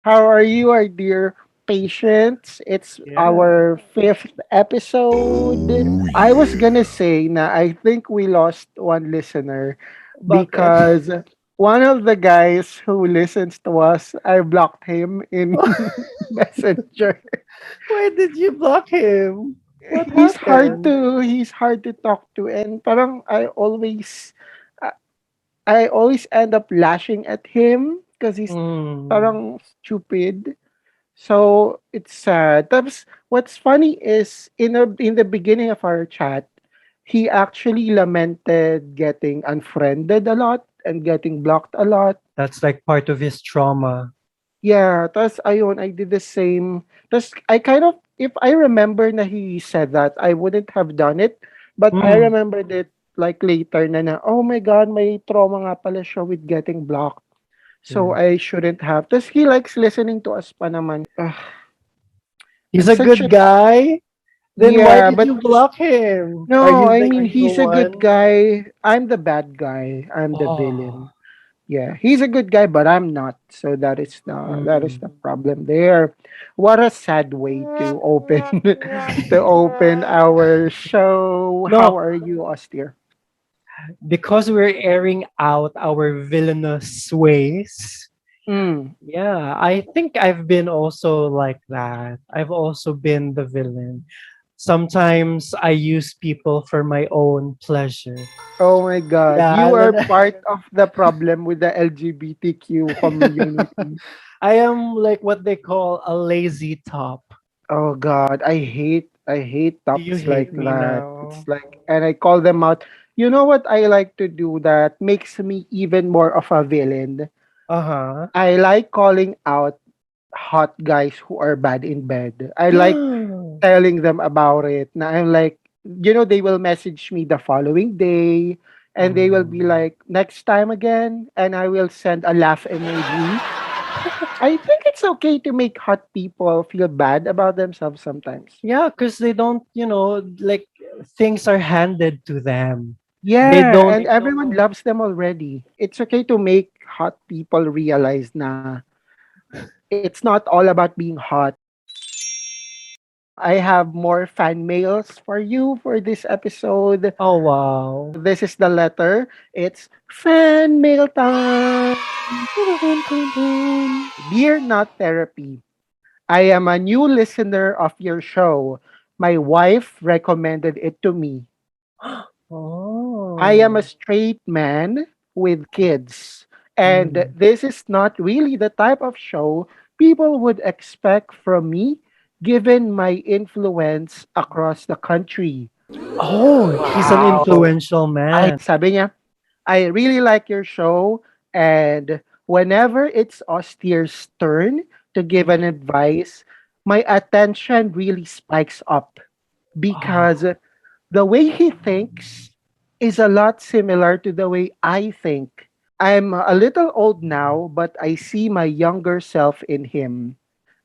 How are you, our dear patients? It's Yeah. our fifth episode. I was gonna say na I think we lost one listener Bakit? because one of the guys who listens to us, I blocked him in Messenger. Why did you block him? What He's hard happened? to he's hard to talk to, and parang uh, I always end up lashing at him because he's Mm. parang stupid. So it's sad. Tapos what's funny is in the beginning of our chat, he actually lamented getting unfriended a lot and getting blocked a lot. That's like part of his trauma. Yeah, tapos ayun, I did the same. Tapos I kind of, if I remember na he said that, I wouldn't have done it. But I Mm. remembered it like later na, oh my God, may trauma nga pala siya with getting blocked. So Yeah. I shouldn't have. Tapos he likes listening to us pa naman. He's I'm a such good a guy. Then why Yeah, did but you block him? Are no, you I the mean evil he's a good one? guy. I'm the bad guy. I'm the Oh. villain. Yeah, he's a good guy, but I'm not. So that is Mm. the problem there. What a sad way to open to open our show. How No, are you, Austere? because we're airing out our villainous ways. Mm. Yeah, I think I've been also like that. I've also been the villain. Sometimes I use people for my own pleasure. Oh my God, Yeah, you and are then part of the problem with the LGBTQ community. I am like what they call a lazy top. Oh God, I hate You tops hate like me that. It's now. like, and I call them out. You know what I like to do that makes me even more of a villain? Uh I like calling out hot guys who are bad in bed. I like huh. telling them about it. Na I'm like, they will message me the following day and they will be Mm. like, next time again, and I will send a laugh emoji. I think it's okay to make hot people feel bad about themselves sometimes. Yeah, because they don't, like things are handed to them. They Yeah, don't. and everyone loves them already. It's okay to make hot people realize na it's not all about being hot. I have more fan mails for you for this episode. Oh wow. This is the letter. It's fan mail time. Dear Not Therapy, I am a new listener of your show. My wife recommended it to me. I am a Oh. straight man with kids, and Mm. this is not really the type of show people would expect from me given my influence across the country. Oh, he's an Wow. influential Ay, man. sabi niya, I really like your show, and whenever it's Austere's turn to give an Mhm. advice, my attention really spikes up because Oh. the way he thinks is a lot similar to the way I think. I'm a little old now, but I see my younger self in him.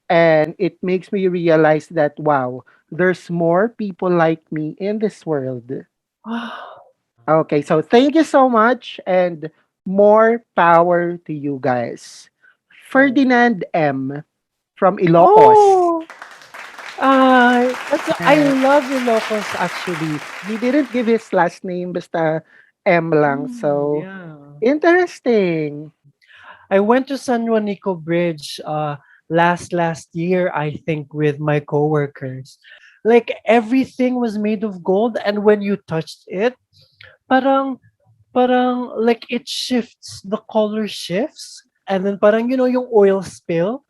And it makes me realize that, wow, there's more people like me in this world. Okay, so thank you so much and more power to you guys. Ferdinand M. from Ilocos. Oh, I Uh, love Ilocos actually. he didn't give his last name, basta M lang. So, Yeah. interesting. I went to San Juanico Bridge last year, I think, with my coworkers. Like everything was made of gold, and when you touched it, parang like it shifts, the color shifts, and then parang yung oil spill.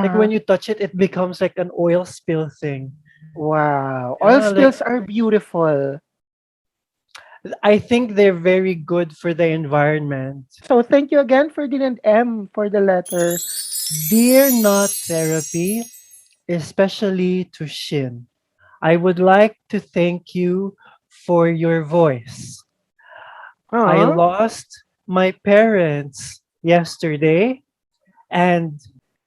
Like when Uh-huh. you touch it, it becomes like an oil spill thing. Wow. Oil Yeah, like spills are beautiful. I think they're very good for the environment. So, thank you again, Ferdinand M, for the letter. Dear Not Therapy, especially to Shin, I would like to thank you for your voice. I Huh? lost my parents yesterday, and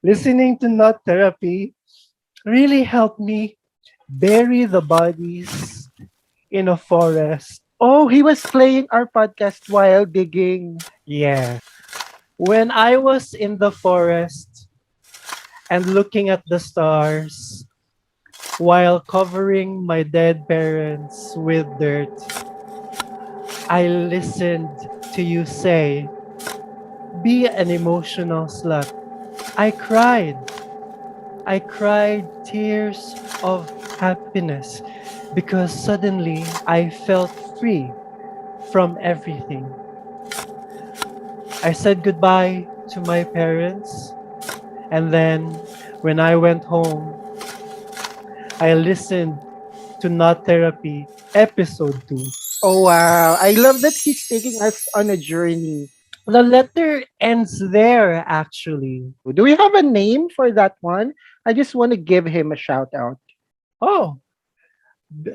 listening to Not Therapy really helped me bury the bodies in a forest. Oh, he was playing our podcast while digging. Yeah. When I was in the forest, and looking at the stars while covering my dead parents with dirt, I listened to you say, be an emotional slut. I cried. I cried tears of happiness because suddenly I felt free from everything. I said goodbye to my parents, and then when I went home, I listened to Not Therapy episode 2. Oh wow. I love that he's taking us on a journey. The letter ends there actually. Do we have a name for that one? I just want to give him a shout out. Oh, B-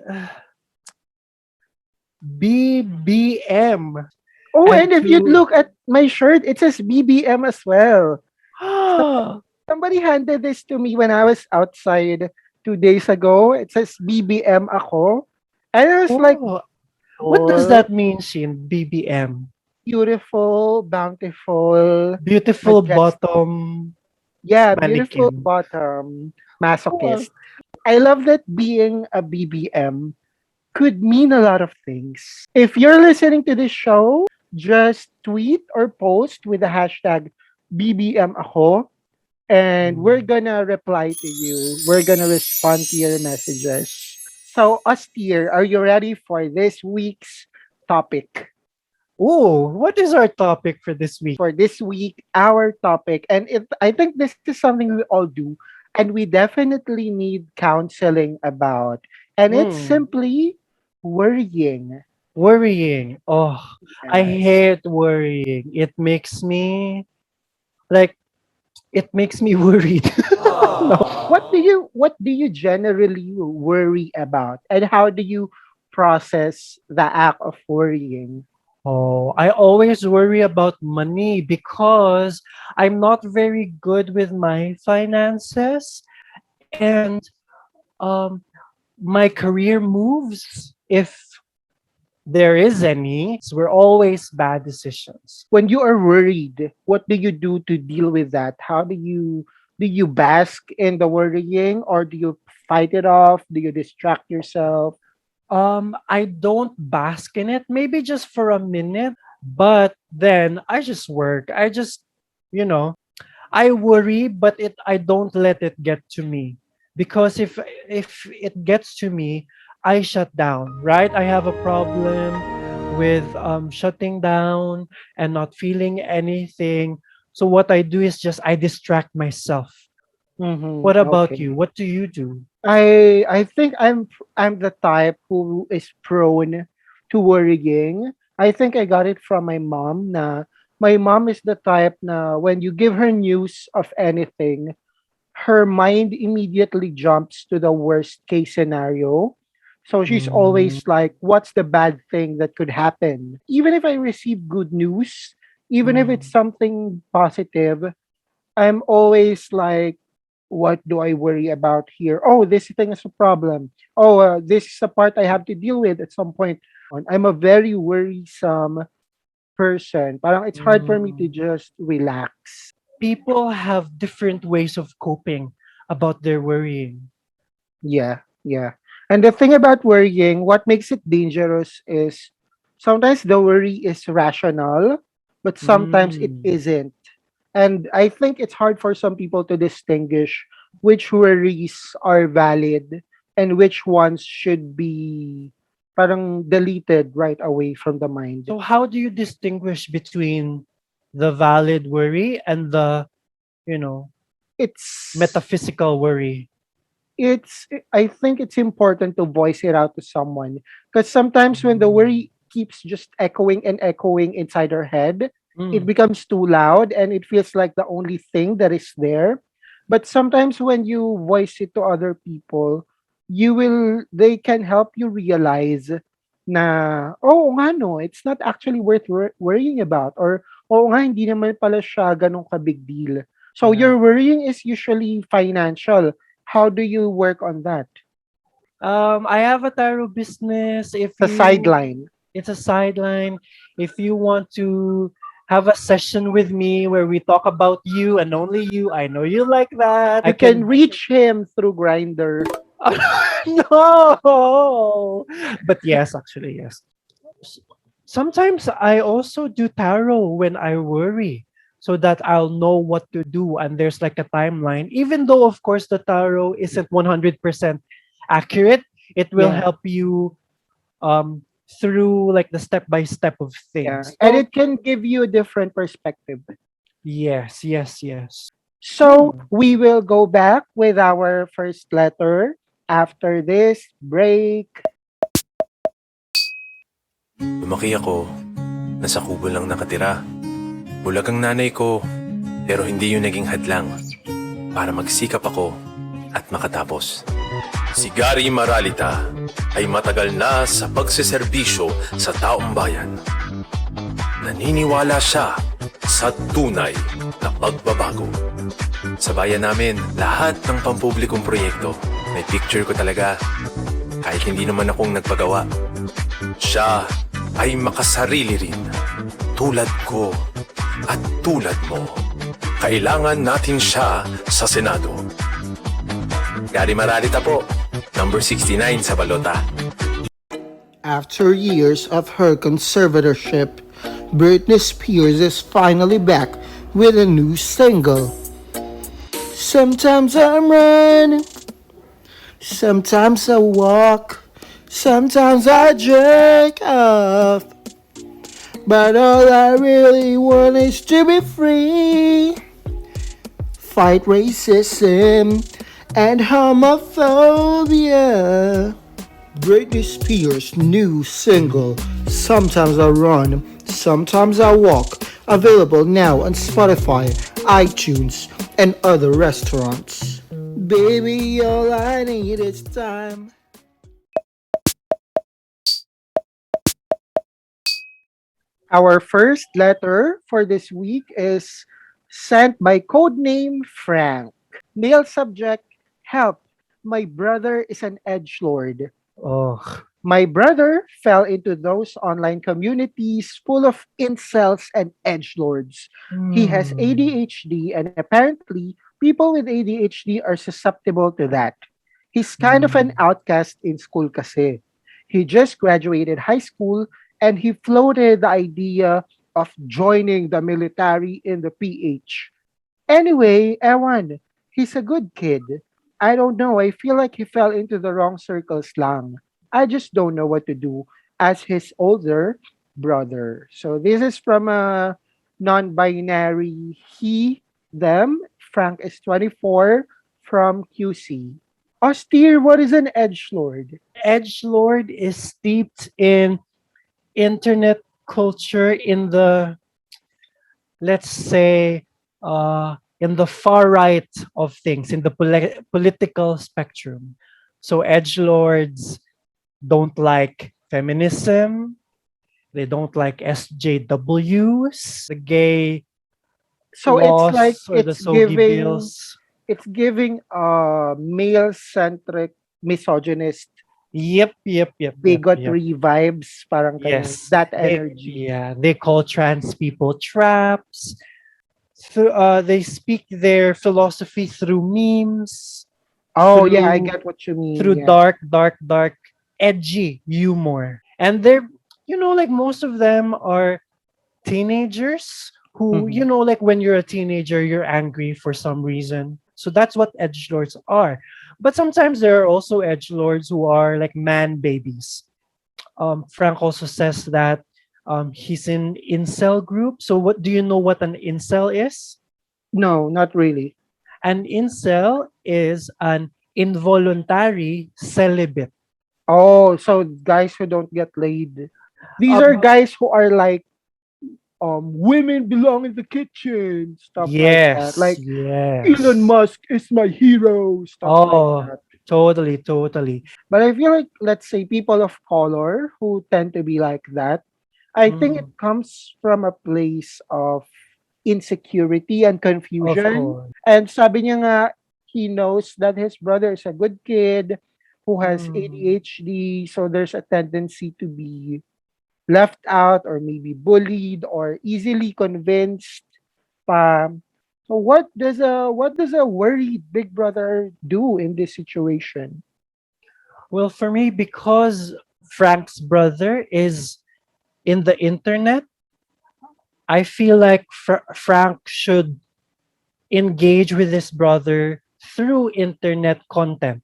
BBM. Oh, And and if you'd to look at my shirt, it says BBM as well. oh, Somebody handed this to me when I was outside 2 days ago. It says BBM ako. And I was like, oh, what does oh, that mean, Shin? BBM. beautiful, bountiful, Beautiful majestic. bottom Yeah, beautiful mannequin. bottom, Oh, masochist. I love that being a BBM could mean a lot of things. If you're listening to this show, just tweet or post with the hashtag BBM ako, and we're mm. gonna reply to you. We're gonna respond to your messages. So, Austere, are you ready for this week's topic? Oh, what is our topic for this week? For this week, our topic, and I think this is something we all do, and we definitely need counseling about, and it's Mm, simply worrying. worrying. Oh, I Yes. hate worrying. It makes me like it makes me worried. No. What do you generally worry about, and how do you process the act of worrying? Oh, I always worry about money because I'm not very good with my finances and um my career moves, if there is any, were always bad decisions. When you are worried, what do you do to deal with that? How do you bask in the worrying, or do you fight it off? Do you distract yourself? I don't bask in it, maybe just for a minute, but then I just work. I just, you know, I worry, but I don't let it get to me because if it gets to me, I shut down. Right? I have a problem with shutting down and not feeling anything. So what I do is just I distract myself. What about you? Okay. What do you do? I think I'm the type who is prone to worrying. I think I got it from my mom. Na my mom is the type na when you give her news of anything, her mind immediately jumps to the worst case scenario. So she's Mm, always like, what's the bad thing that could happen? Even if I receive good news, even if it's mm, something positive, I'm always like, what do I worry about here? Oh, this thing is a problem. Oh, this is a part I have to deal with at some point. I'm a very worrisome person. Parang it's hard for me to mm. just relax. People have different ways of coping about their worrying. Yeah, yeah. And the thing about worrying, what makes it dangerous is sometimes the worry is rational, but sometimes it Mm. isn't. And I think it's hard for some people to distinguish which worries are valid and which ones should be parang deleted right away from the mind. So how do you distinguish between the valid worry and the, you know, It's metaphysical worry? it's I think it's important to voice it out to someone, because sometimes when the Mm. worry keeps just echoing and echoing inside our head, it Mm. becomes too loud and it feels like the only thing that is there. But sometimes when you voice it to other people, they can help you realize na, oh nga no, it's not actually worth worrying about, or oh nga, hindi naman pala siya ganun ka big deal. So Yeah. your worrying is usually financial. How do you work on that? I have a tarot business. If The you, sideline. it's a sideline. If you want to have a session with me where we talk about you and only you. I know you like that. I You can can reach him through Grinder. no. But yes, actually, yes. S- Sometimes I also do tarot when I worry so that I'll know what to do and there's like a timeline. Even though of course the tarot isn't 100% accurate, it will Yeah, help you through like the step by step of yeah. things. And So it can give you a different perspective. yes, yes, yes. So Hmm. we will go back with our first letter after this break. Lumaki ako, nasa kubo lang nakatira. Bulag ang nanay ko, pero hindi yun naging hadlang para magsikap ako at makatapos. Si Gary Maralita ay matagal na sa pagseserbisyo sa taong bayan. Naniniwala siya sa tunay na pagbabago. Sa bayan namin, lahat ng pampublikong proyekto, may picture ko talaga. Kahit hindi naman akong nagpagawa. Siya ay makasarili rin. Tulad ko at tulad mo. Kailangan natin siya sa Senado. Gary Maralita po, number 69 sa balota. After years of her conservatorship, Britney Spears is finally back with a new single. Sometimes I'm running, sometimes I walk, sometimes I jerk off. But all I really want is to be free. Fight racism and homophobia. Britney Spears' new single, Sometimes I Run, Sometimes I Walk, available now on Spotify, iTunes, and other restaurants. Baby, all I need is time. Our first letter for this week is sent by codename Frank. Male subject, help. My brother is an edgelord. Oh. My brother fell into those online communities full of incels and edgelords. He has Hmm. ADHD, and apparently, people with ADHD are susceptible to that. He's kind of an Hmm. outcast in school kasi. He just graduated high school and he floated the idea of joining the military in the PH. Anyway, Ewan, he's a good kid. I don't know. I feel like he fell into the wrong circles lang. I just don't know what to do as his older brother. So this is from a non-binary he, them. Frank is 24 from QC. Austere, what is an edgelord? Edgelord is steeped in internet culture in the, let's say, in the far right of things, in the political spectrum. So edgelords don't like feminism. They don't like SJWs, the gay So it's like laws or the SOGI bills. it's giving male centric misogynist Yep, yep, yep, yep, yep. bigotry vibes, parang ganun. Yes, That they energy. yeah they call trans people traps. They speak their philosophy through memes, Oh yeah, I through get what you mean. through Yeah. dark, edgy humor, and they're like most of them are teenagers who Mhm. like when you're a teenager you're angry for some reason. So that's what edge lords are. But sometimes there are also edge lords who are like man babies. Frank also says that he's in incel group. So what do you know what an incel is? No, not really. An incel is an involuntary celibate. Oh, so guys who don't get laid. These are Um, guys who are like women belong in the kitchen, stuff like that. yes, Like Elon yes. Musk is my hero, stuff like Oh, that. totally, totally. But I feel like, let's say, people of color who tend to be like that, I think it Mm, comes from a place of insecurity and of confusion. course. And sabi niya nga, he knows that his brother is a good kid who has Mm, ADHD, so there's a tendency to be left out or maybe bullied or easily convinced pa. So what does a worried big brother do in this situation? Well, for me, because Frank's brother is in the internet, I feel like Frank should engage with his brother through internet content.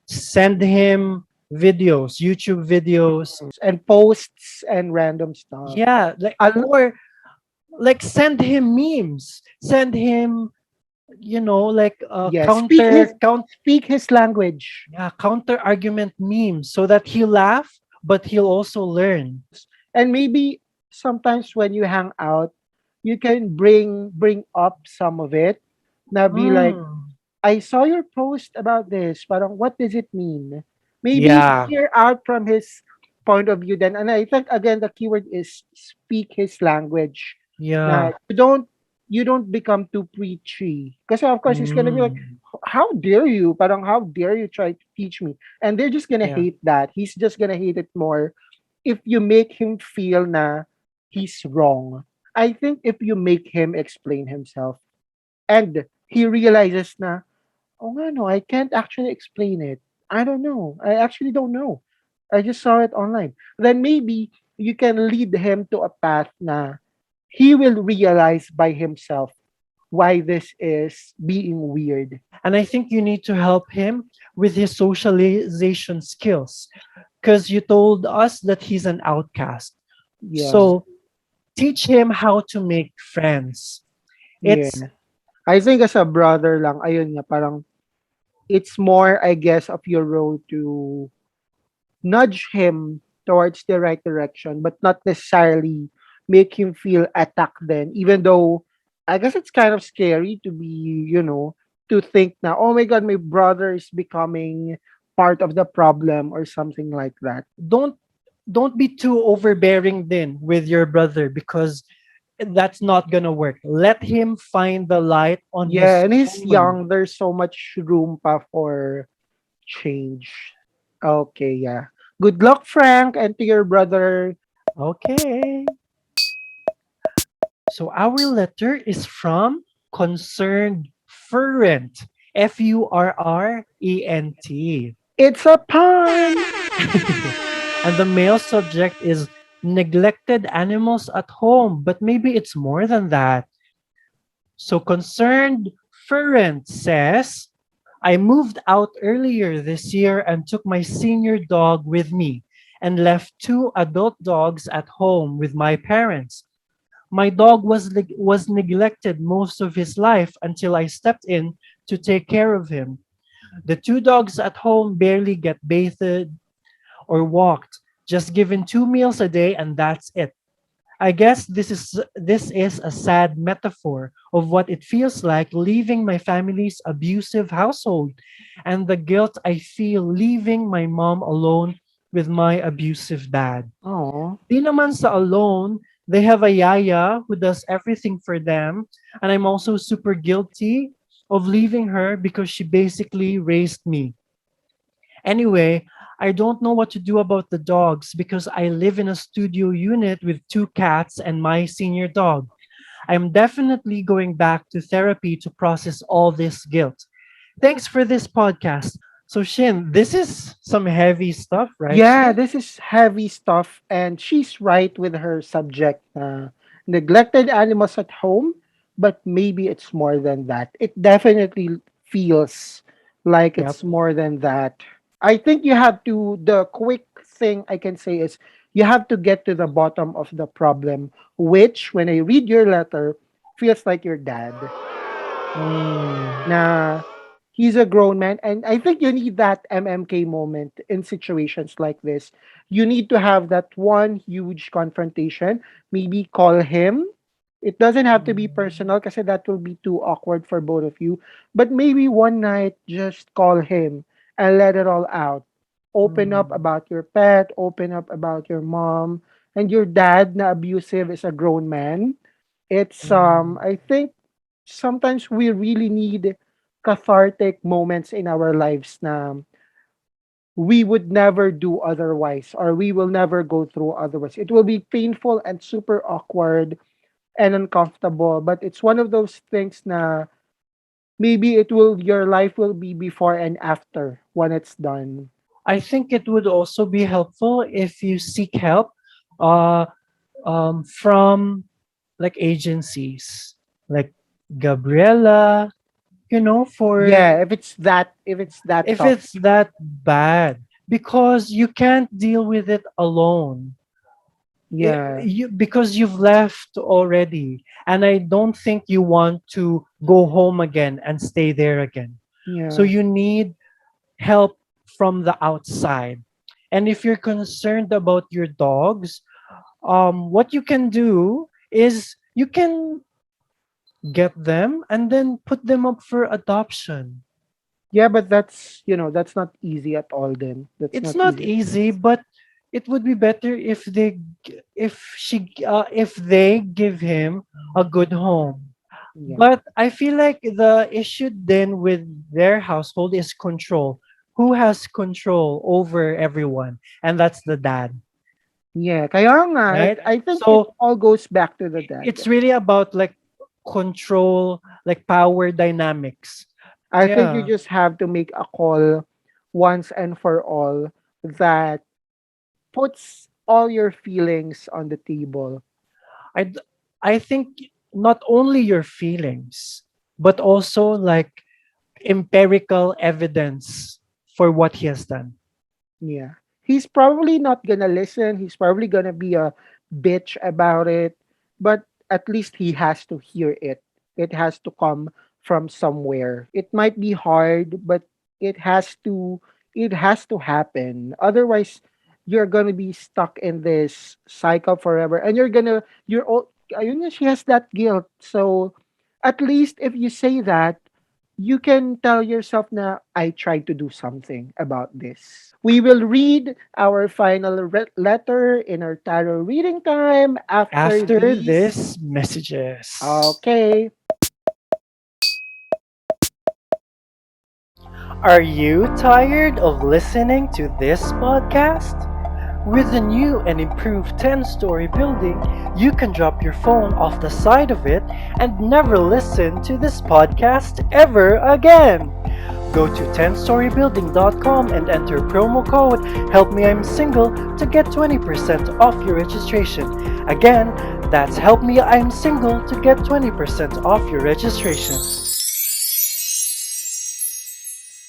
Send him videos, YouTube videos. And posts and random stuff. Yeah, like, Al- or like send him memes. Send him, like yes, speak his count speak his language. yeah, counter argument memes so that he'll laugh, but he'll also learn. And maybe sometimes when you hang out, you can bring up some of it. Now be like, Mm. I saw your post about this. Parang, what does it mean? Maybe Yeah, hear out from his point of view then. And I think again the keyword is speak his language. Na yeah. you don't become too preachy. Because of course he's gonna be like, Mm. how dare you? Parang how dare you try to teach me? And they're just gonna Yeah. hate that. He's just gonna hate it more if you make him feel na he's wrong. I think if you make him explain himself and he realizes na, oh nga no, I can't actually explain it. I don't know. I actually don't know. I just saw it online. Then maybe you can lead him to a path na he will realize by himself why this is being weird. And I think you need to help him with his socialization skills because you told us that he's an outcast. Yeah. So teach him how to make friends. Yeah. It's I think as a brother lang, ayun nga, parang it's more, I guess, of your role to nudge him towards the right direction, but not necessarily make him feel attacked then, even though I guess it's kind of scary to be, to think now, oh my God, my brother is becoming part of the problem or something like that. don't don't be too overbearing then with your brother because that's not gonna work. Let him find the light on Yeah, his and he's own. young. There's so much room pa for change. Okay, yeah. Good luck, Frank, and to your brother. Okay. So our letter is from Concerned Furrent. Furrent. It's a pun. And the male subject is neglected animals at home, but maybe it's more than that. So Concerned Furrent says, I moved out earlier this year and took my senior dog with me and left two adult dogs at home with my parents. My dog was neglected most of his life until I stepped in to take care of him. The two dogs at home barely get bathed or walked, just given two meals a day and that's it. I guess this is a sad metaphor of what it feels like leaving my family's abusive household and the guilt I feel leaving my mom alone with my abusive dad. Oh. Di naman sa alone, they have a yaya who does everything for them, and I'm also super guilty of leaving her because she basically raised me. Anyway, I don't know what to do about the dogs because I live in a studio unit with two cats and my senior dog. I'm definitely going back to therapy to process all this guilt. Thanks for this podcast. So, Shin, this is some heavy stuff, right, Yeah, Shin? this is heavy stuff, and she's right with her subject. Neglected animals at home, but maybe it's more than that. It definitely feels like Yep. it's more than that. I think you have to, the quick thing I can say is you have to get to the bottom of the problem, which, when I read your letter, feels like your dad. Mm, Na he's a grown man, and I think you need that MMK moment in situations like this. You need to have that one huge confrontation. Maybe call him. It doesn't have to be personal because that will be too awkward for both of you. But maybe one night, just call him and let it all out. Open up mm, about your pet, open up about your mom, and your dad na abusive is a grown man. It's mm. I think sometimes we really need cathartic moments in our lives na we would never do otherwise, or we will never go through otherwise. It will be painful and super awkward and uncomfortable, but it's one of those things na maybe your life will be before and after when it's done. I think it would also be helpful if you seek help uh, from like agencies like Gabriella, for Yeah, if it's that if tough. it's that bad, because you can't deal with it alone. Yeah, Because you've left already, and I don't think you want to go home again and stay there again. So yeah. you need help from the outside. And if you're concerned about your dogs, what you can do is you can get them and then put them up for adoption. Yeah, but that's not easy at all then. That's It's not not easy. easy, but it would be better if they give him a good home. Yeah. But I feel like the issue then with their household is control. Who has control over everyone? And that's the dad, Yeah, kaya nga, right? I think it So all goes back to the dad. it's really about like control, like power dynamics. I think you Yeah. just have to make a call once and for all that puts all your feelings on the table. I d- I think not only your feelings, but also like empirical evidence for what he has done. Yeah. He's probably not gonna listen. He's probably gonna be a bitch about it. But at least he has to hear it. It has to come from somewhere. It might be hard, but it has to it has to happen. Otherwise, you're gonna be stuck in this cycle forever. And you're all ayun nga, she has that guilt. So at least if you say that, you can tell yourself na I tried to do something about this. We will read our final letter in our tarot reading time after After these. this messages. Okay. Are you tired of listening to this podcast? With the new and improved 10-story building, you can drop your phone off the side of it and never listen to this podcast ever again. Go to 10storybuilding.com and enter promo code Help Me I'm Single to get 20% off your registration. Again, that's Help Me I'm Single to get 20% off your registration.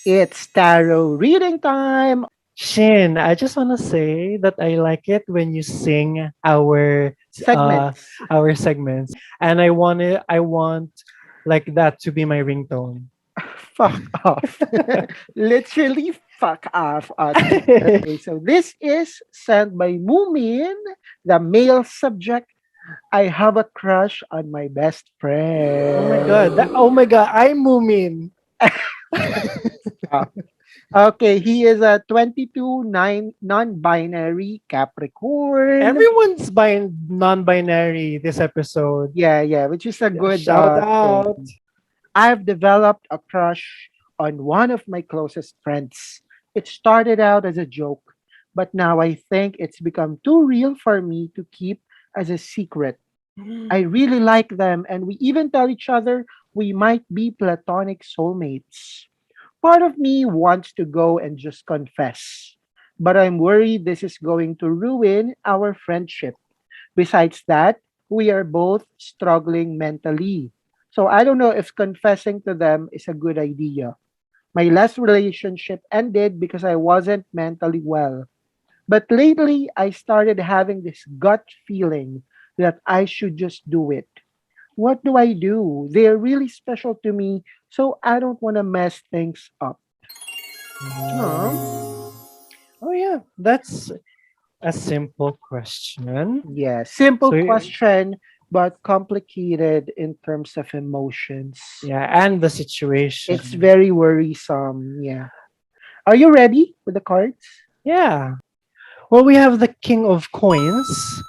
It's tarot reading time. Shin, I just want to say that I like it when you sing Segments. our segments, and I want like that to be my ringtone. Fuck off. Literally fuck off, Audie. Okay, so this is sent by Moomin, the male subject. I have a crush on my best Oh my god! friend. Oh my god! I'm Moomin. Ah, okay, he is a 22 non-binary Capricorn. Everyone's non-binary this episode. Yeah, which is a Yeah, good shout out. thing. I've developed a crush on one of my closest friends. It started out as a joke, but now I think it's become too real for me to keep as a secret. I really like them, and we even tell each other we might be platonic soulmates. Part of me wants to go and just confess, but I'm worried this is going to ruin our friendship. Besides that, we are both struggling mentally. So I don't know if confessing to them is a good idea. My last relationship ended because I wasn't mentally well. But lately, I started having this gut feeling that I should just do it. What do I do? They're really special to me, so I don't want to mess things up. Huh? Oh yeah, that's a simple question. Yeah, simple So question, but complicated in terms of emotions. yeah, and the It's situation. very worrisome. Yeah. Are you ready with the cards? Yeah. Well, we have the King of Coins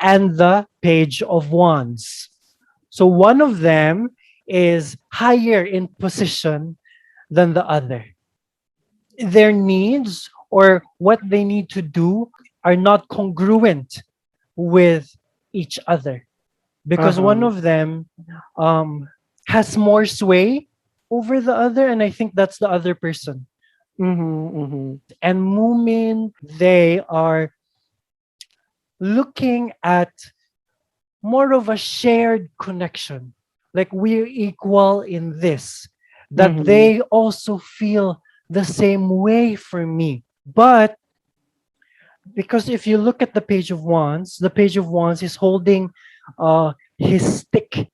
and the Page of Wands. So one of them is higher in position than the other. Their needs or what they need to do are not congruent with each other, because one Uh-huh. of them um, has more sway over the other, and I think that's the other person. Mm-hmm, mm-hmm. And Moomin, they are looking at more of a shared connection. Like we're equal in this, that Mm-hmm. they also feel the same way for me. But because if you look at the Page of Wands is holding his stick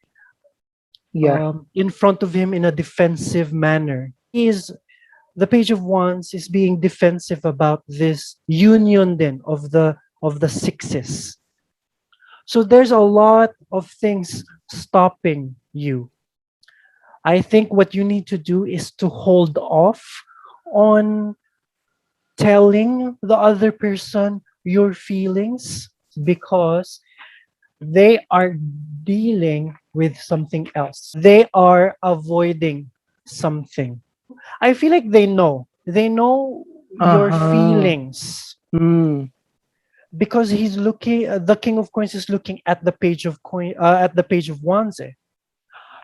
Yeah. in front of him in a defensive manner. The Page of Wands is being defensive about this union then of the sixes. So there's a lot of things stopping you. I think what you need to do is to hold off on telling the other person your feelings, because they are dealing with something else. They are avoiding something. I feel like they know. They know your Uh-huh. feelings, Mm. because he's looking. The King of Coins is looking at the at the Page of Wands.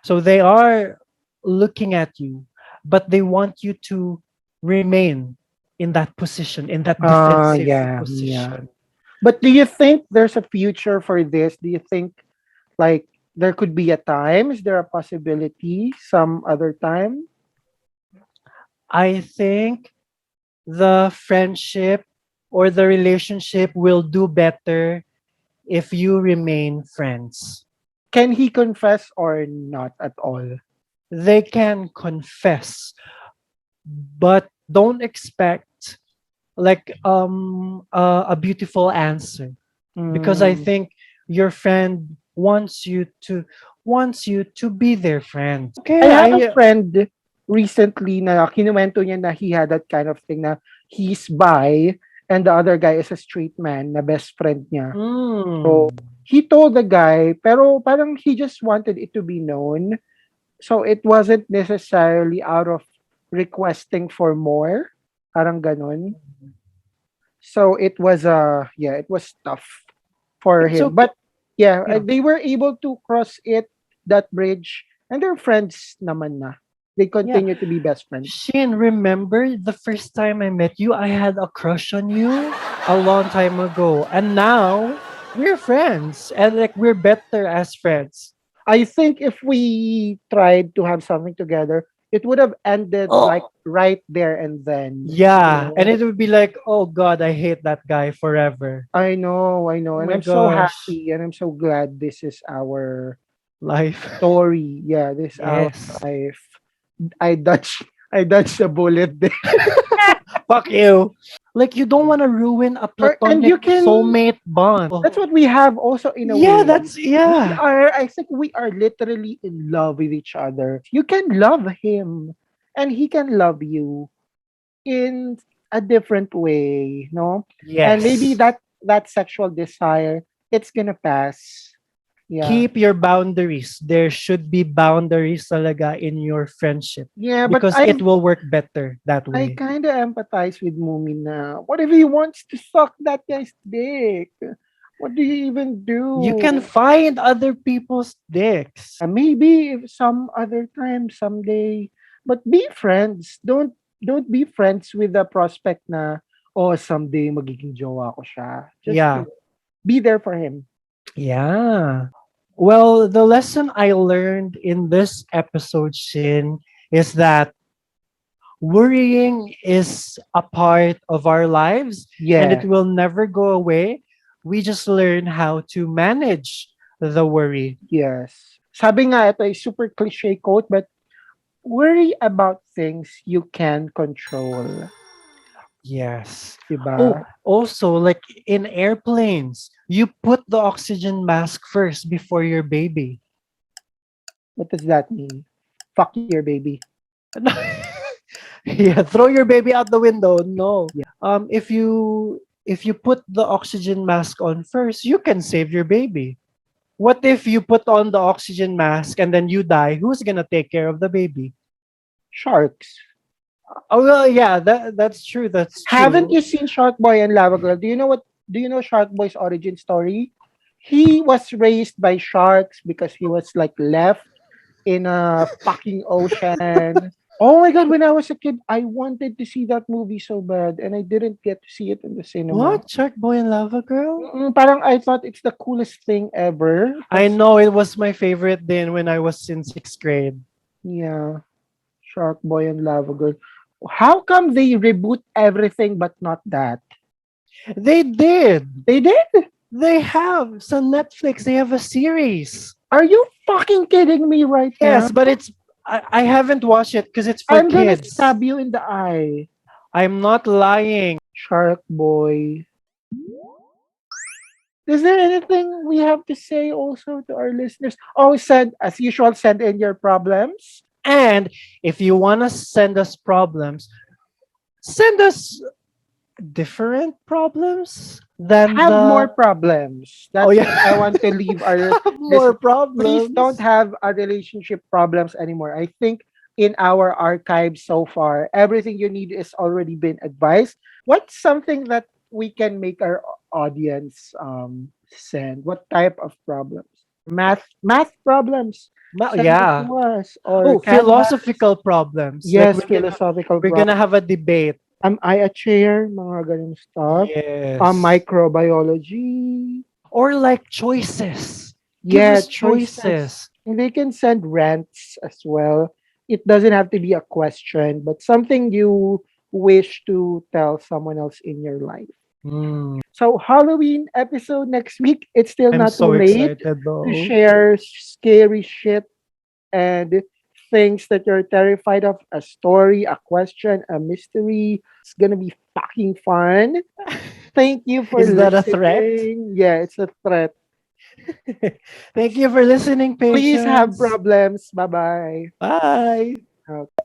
So they are looking at you, but they want you to remain in that position, in that defensive Yeah, yeah. position. But do you think there's a future for this? Do you think like there could be a time? Is there a possibility some other time? I think the friendship or the relationship will do better if you remain friends. Can he confess or not at all? They can confess, but don't expect like a beautiful answer, because I Mm. think your friend wants you to be their friend. I Okay, had a friend recently na kinuwento niya na he had that kind of thing na he's bi and the other guy is a straight man na best friend niya. So, mm, he told the guy, pero parang he just wanted it to be known. So, it wasn't necessarily out of requesting for more. Parang ganun. So, it was, yeah, it was tough for it's him. okay. But, yeah, Yeah. they were able to cross that bridge, and they're friends naman na. They Yeah. continue to be best friends. Shin, remember the first time I met you, I had a crush on you a long time ago. And now we're friends, and like we're better as friends. I think if we tried to have something together, it would have ended like Oh. right there and then. Yeah. And it would be like, oh God, I hate that guy forever. I know, Oh and my I'm so gosh. happy and I'm so glad this is our Life. story. Yeah, this is our Yes. life. I dodged, I dodged a bullet there. Fuck you. Like you don't want to ruin a And platonic you can. soulmate bond. That's what we have also in a Yeah, way. that's yeah. I think we are literally in love with each other. You can love him and he can love you in a different way, no? And maybe Yes. that sexual desire, it's gonna pass. Yeah. Keep your boundaries. There should be boundaries talaga in your friendship, Yeah, but because it will work better that I way. kind of empathize with Mumin na. What if he wants to suck that guy's dick? What do you even You do? can find other people's dicks. Maybe if some other time, someday. But be friends. Don't be friends with the prospect na, oh, someday magiging jowa ko siya. Just Yeah. be there for him. Yeah. Well, the lesson I learned in this episode, Shin, is that worrying is a part of our lives and it Yeah. will never go away. We just learn how to manage the worry. Yes. Sabi nga, ito ay super cliche quote, but worry about things you can control. Yes. Oh, Diba? also, like in airplanes, you put the oxygen mask first before your baby. What does that mean? Fuck your baby. Yeah, throw your baby out the window. No. Yeah. If you put the oxygen mask on first, you can save your baby. What if you put on the oxygen mask and then you die? Who's gonna take care of the baby? Sharks. Oh well, yeah, that's true. That's Haven't true. you seen Shark Boy and Lava Girl? Do you know what? Do you know Shark Boy's origin story? He was raised by sharks because he was like left in a fucking ocean. Oh my god, when I was a kid, I wanted to see that movie so bad and I didn't get to see it in the cinema. What? Shark Boy and Lava Girl? Parang I thought it's the coolest thing ever. I Because, know it was my favorite then when I was in sixth grade. yeah, Shark Boy and Lava Girl. How come they reboot everything but not that? They did. They did? They have. It's on Netflix. They have a series. Are you fucking kidding me right now? Yes, but I haven't watched it because it's for I'm gonna kids. stab you in the eye. I'm not lying. Shark Boy. Is there anything we have to say also to our listeners? Oh, send, as usual, send in your problems. And if you want to send us problems, send us different problems than Have more the. problems. Oh, That's what I yeah. want to leave our Have more listeners. Please don't problems. have a relationship problems anymore. I think in our archives so far, everything you need is already been advised. What's something that we can make our audience send? What type of problems? Math problems. Send it Yeah. to us or Oh, Canva. philosophical problems. Like Yes, philosophical we're problems. gonna have a debate. Am I a chair? Mga ganun stuff. Yes. Microbiology. Or like choices. Give Yeah, us choices. choices. And they can send rants as well. It doesn't have to be a question, but something you wish to tell someone else in your life. Mm, So, Halloween episode next week. It's still I'm not too so late excited to though. share scary shit and things that you're terrified of. A story, a question, a mystery. It's gonna be fucking fun. Thank you for Is that a threat? listening. Yeah, it's a threat. Thank you for listening, Please have patience. problems. Bye bye. Bye. Okay.